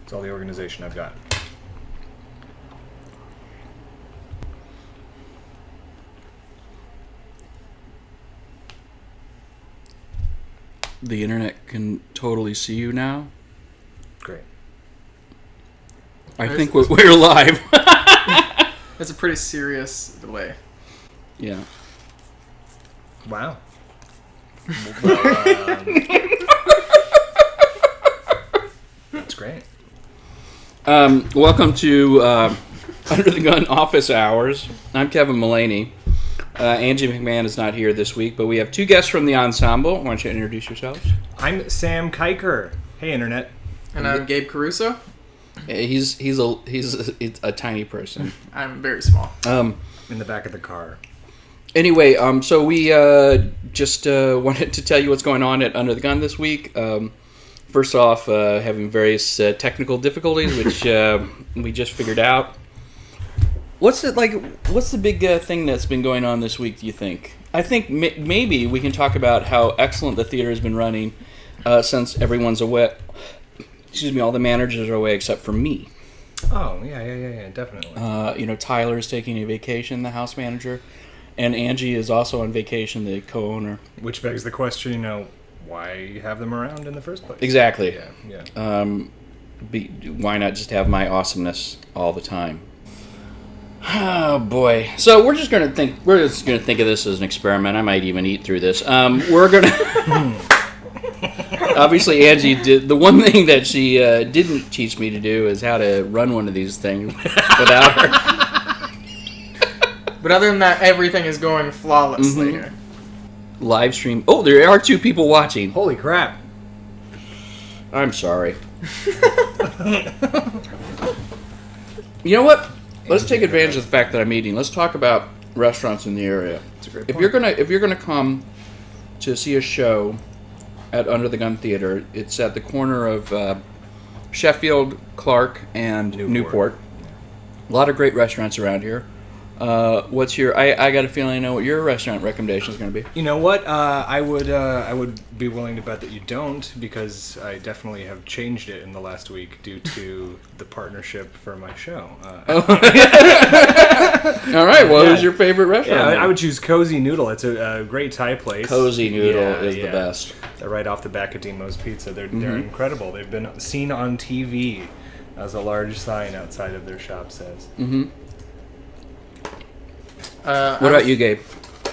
It's all the organization I've got. The internet can totally see you now. Great. I think we're live. That's a pretty serious delay. Yeah. Wow. Well, that's great. Welcome to Under the Gun Office Hours. I'm Kevin Mullaney. Angie McMahon is not here this week, but we have two guests from the ensemble. Why don't you introduce yourselves? I'm Sam Kiker. Hey, Internet. And I'm Gabe Caruso. He's a tiny person. I'm very small. In the back of the car. Anyway, so we just wanted to tell you what's going on at Under the Gun this week. First off, having various technical difficulties, which we just figured out. What's the big thing that's been going on this week, do you think? I think maybe we can talk about how excellent the theater has been running since everyone's away. Excuse me, all the managers are away except for me. Oh, yeah, definitely. Tyler's taking a vacation, the house manager, and Angie is also on vacation, the co-owner. Which begs the question, why have them around in the first place? Exactly. Yeah. Why not just have my awesomeness all the time? Oh boy! So we're just gonna think of this as an experiment. I might even eat through this. We're gonna. Obviously, Angie did the one thing that she didn't teach me to do is how to run one of these things without her. But other than that, everything is going flawlessly here. Live stream. Oh, there are two people watching. Holy crap! I'm sorry. You know what? Let's take advantage of the fact that I'm eating. Let's talk about restaurants in the area. That's a great If point. you're gonna come to see a show at Under the Gun Theater, it's at the corner of Sheffield, Clark, and Newport. A lot of great restaurants around here. What's your? I got a feeling I know what your restaurant recommendation is going to be. You know what? I would be willing to bet that you don't, because I definitely have changed it in the last week due to the partnership for my show. All right. What is your favorite restaurant? Yeah, I would choose Cozy Noodle. It's a great Thai place. Cozy Noodle is the best. They're right off the back of Demo's Pizza. They're incredible. They've been seen on TV, as a large sign outside of their shop says. Mm-hmm. What about you, Gabe?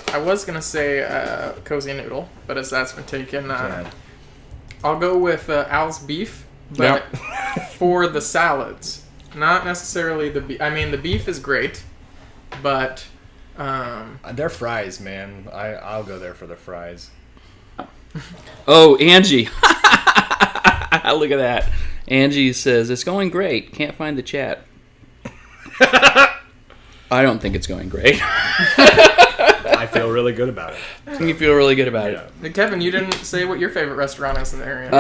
I was going to say Cozy Noodle, but as that's been taken, I'll go with Al's Beef, but for the salads. Not necessarily the beef. I mean, the beef is great, but... Their fries, man. I'll go there for the fries. Oh, Angie. Look at that. Angie says, it's going great. Can't find the chat. I don't think it's going great. I feel really good about it. You feel really good about it. Hey, Kevin, you didn't say what your favorite restaurant is in the area.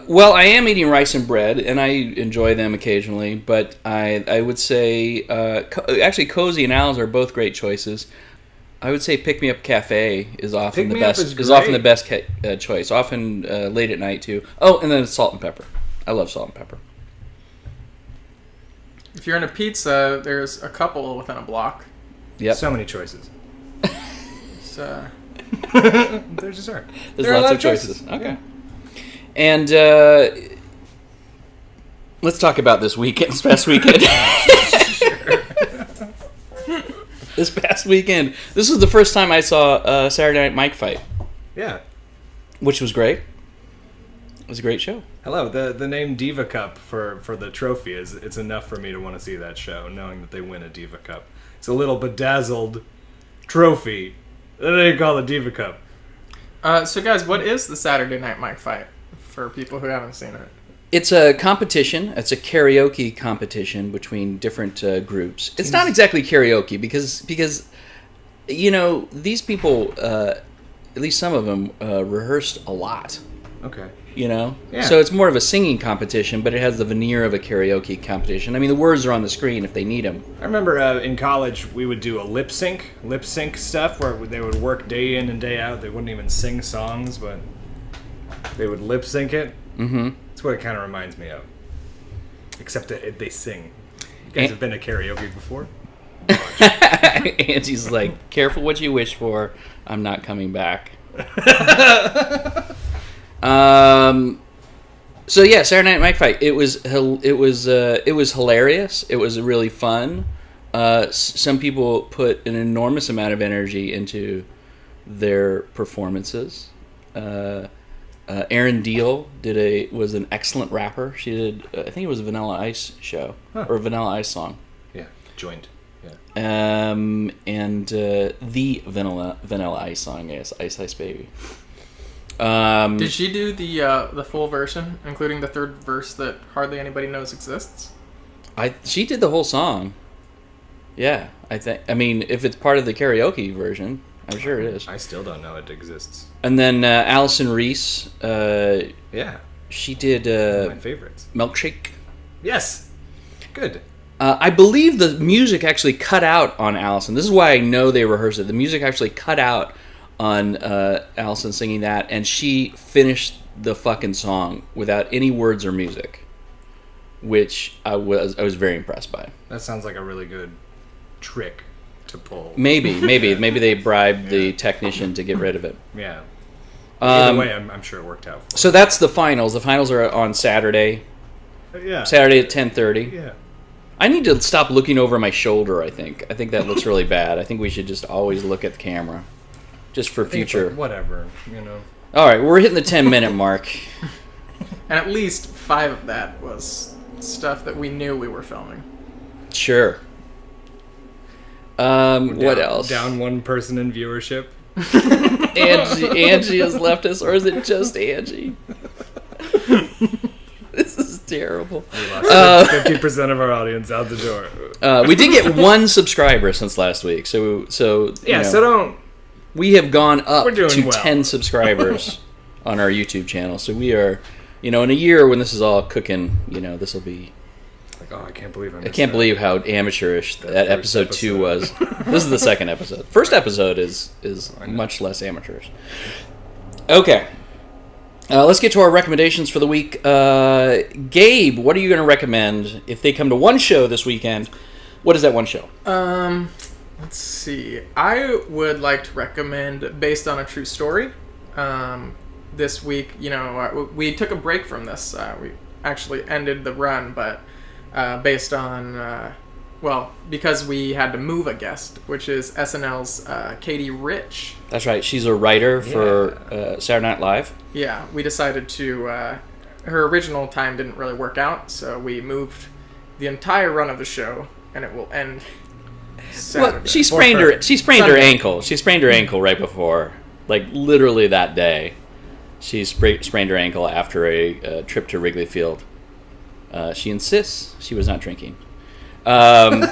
Well, I am eating rice and bread, and I enjoy them occasionally. But I would say, actually, Cozy and Al's are both great choices. I would say Pick Me Up Cafe is often the best. Is often the best choice. Often late at night too. Oh, and then Salt and Pepper. I love Salt and Pepper. If you're in a pizza, there's a couple within a block. Yep. So many choices. So, there's dessert. There's lots of choices. Okay. Yeah. And let's talk about this past weekend. This past weekend. This was the first time I saw a Saturday Night Mike fight. Yeah. Which was great. It was a great show. Hello. The name Diva Cup for the trophy it's enough for me to want to see that show, knowing that they win a Diva Cup. It's a little bedazzled trophy. What do you call the Diva Cup? So guys, what is the Saturday Night Mike fight for people who haven't seen it? It's a competition. It's a karaoke competition between different groups. It's not exactly karaoke because these people, at least some of them, rehearsed a lot. Okay. Yeah. So it's more of a singing competition, but it has the veneer of a karaoke competition. I mean, the words are on the screen if they need them. I remember in college we would do a lip sync stuff where they would work day in and day out. They wouldn't even sing songs, but they would lip sync it. Mm-hmm. That's what it kind of reminds me of. Except that they sing. You guys have been to karaoke before? Angie's like, careful what you wish for. I'm not coming back. So yeah, Saturday Night Mic Fight. It was hilarious. It was really fun. Some people put an enormous amount of energy into their performances. Erin Deal was an excellent rapper. She did, I think it was a Vanilla Ice show or a Vanilla Ice song. Yeah, joined. Yeah. And the Vanilla Ice song is Ice Ice Baby. Did she do the full version, including the third verse that hardly anybody knows exists? She did the whole song. Yeah, I mean, if it's part of the karaoke version, I'm sure it is. I still don't know it exists. And then Allison Reese. Yeah. She did one of my favorites. Milkshake. Yes. Good. I believe the music actually cut out on Allison. This is why I know they rehearsed it. The music actually cut out on Allison singing that, and she finished the fucking song without any words or music, which I was very impressed by. That sounds like a really good trick to pull. Maybe they bribed the technician to get rid of it. Yeah. Either way, I'm sure it worked out. So that's the finals. The finals are on Saturday. Yeah. Saturday at 10:30. Yeah. I need to stop looking over my shoulder, I think that looks really bad. I think we should just always look at the camera. Just for future. Like, whatever, you know. Alright, we're hitting the 10-minute mark. And at least 5 of that was stuff that we knew we were filming. Sure. What else? Down one person in viewership. Angie has left us, or is it just Angie? This is terrible. We lost 50% of our audience out the door. We did get 1 subscriber since last week, so yeah. So don't. We have gone up to well. 10 subscribers on our YouTube channel, so we are, in a year when this is all cooking, this will be. Like, oh, I can't believe I can't believe how amateurish that episode 2 was. This is the second episode. First episode is much less amateurish. Okay. Let's get to our recommendations for the week. Gabe, what are you going to recommend if they come to one show this weekend? What is that one show? Let's see. I would like to recommend Based on a True Story. This week, we took a break from this. We actually ended the run, but based on, because we had to move a guest, which is SNL's Katie Rich. That's right. She's a writer for Saturday Night Live. Yeah, we decided to... her original time didn't really work out, so we moved the entire run of the show, and it will end Saturday. Well, she sprained her ankle. She sprained her ankle right before, like literally that day. She sprained her ankle after a trip to Wrigley Field. She insists she was not drinking. And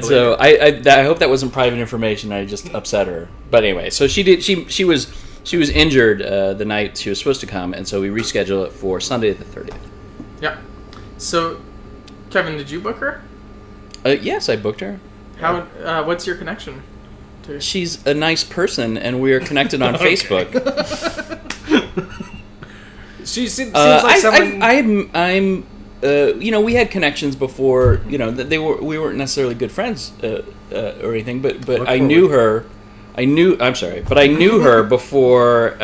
so I hope that wasn't private information. I just upset her. But anyway, so she was injured the night she was supposed to come, and so we rescheduled it for Sunday the 30th. Yeah. So, Kevin, did you book her? Yes, I booked her. How? What's your connection to? She's a nice person, and we are connected on Facebook. She seems like someone. We had connections before. We weren't necessarily good friends or anything, but I knew her. I knew her before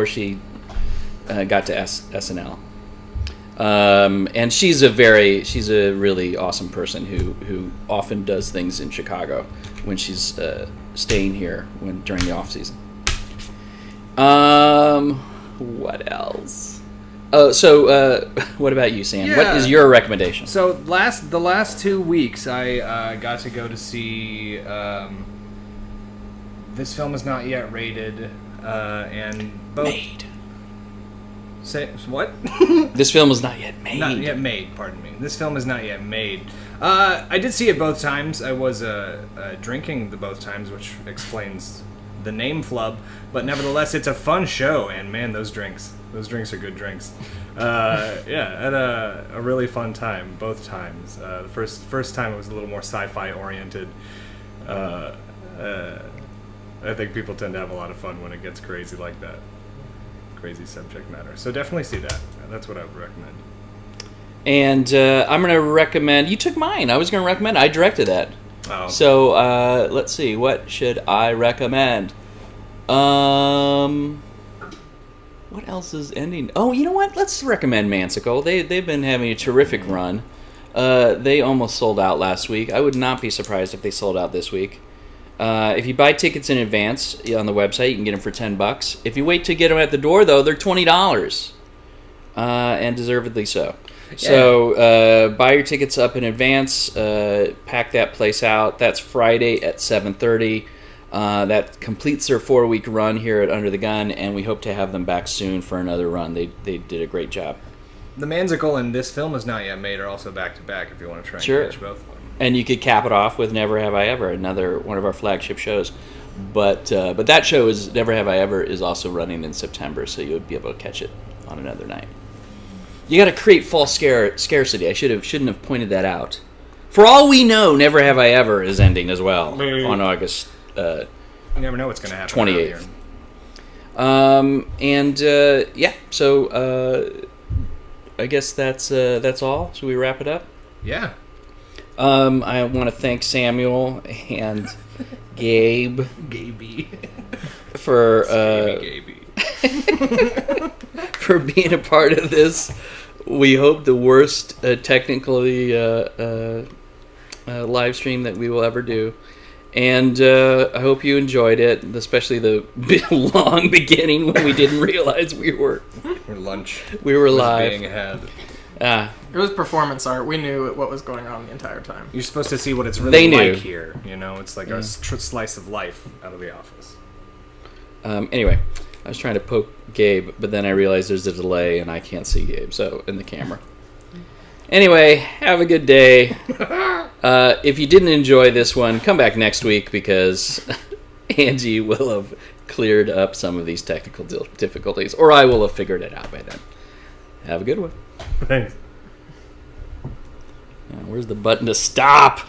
she got to SNL. And she's a really awesome person who often does things in Chicago when she's staying here during the off season. What else? So what about you, Sam? Yeah. What is your recommendation? So the last 2 weeks, I got to go to see. This film is not yet rated, and both. Made. Say what? This film is not yet made. Not yet made. Pardon me. This film is not yet made. I did see it both times. I was drinking the both times, which explains the name flub. But nevertheless, it's a fun show, and man, those drinks are good drinks. I had a really fun time both times. The first time it was a little more sci-fi oriented. I think people tend to have a lot of fun when it gets crazy like that. Crazy subject matter. So definitely see that. That's what I would recommend. And I'm going to recommend... You took mine. I was going to recommend... I directed that. Oh. So, let's see. What should I recommend? What else is ending? Oh, you know what? Let's recommend Mansical. They've been having a terrific run. They almost sold out last week. I would not be surprised if they sold out this week. If you buy tickets in advance on the website, you can get them for $10. If you wait to get them at the door, though, they're $20, and deservedly so. Yeah. So buy your tickets up in advance. Pack that place out. That's Friday at 7:30. That completes their 4-week run here at Under the Gun, and we hope to have them back soon for another run. They did a great job. The Mansical and This Film Is Not Yet Made are also back-to-back if you want to try and catch both of them. And you could cap it off with Never Have I Ever, another one of our flagship shows. But that show is Never Have I Ever is also running in September, so you would be able to catch it on another night. You got to create false scarcity. I shouldn't have pointed that out. For all we know, Never Have I Ever is ending as well on August. You never know what's going to happen. 28th. So I guess that's all. Should we wrap it up? Yeah. I want to thank Samuel and Gabe. Gaby. For Gaby. for being a part of this. We hope the worst technically live stream that we will ever do. And I hope you enjoyed it, especially the long beginning when we didn't realize we were lunch. We were live. Being had. It was performance art. We knew what was going on the entire time. You're supposed to see what it's really like here. You know, it's like a slice of life out of the office. Anyway, I was trying to poke Gabe, but then I realized there's a delay and I can't see Gabe in the camera. Anyway, have a good day. If you didn't enjoy this one, come back next week because Angie will have cleared up some of these technical difficulties, or I will have figured it out by then. Have a good one. Thanks. Where's the button to stop?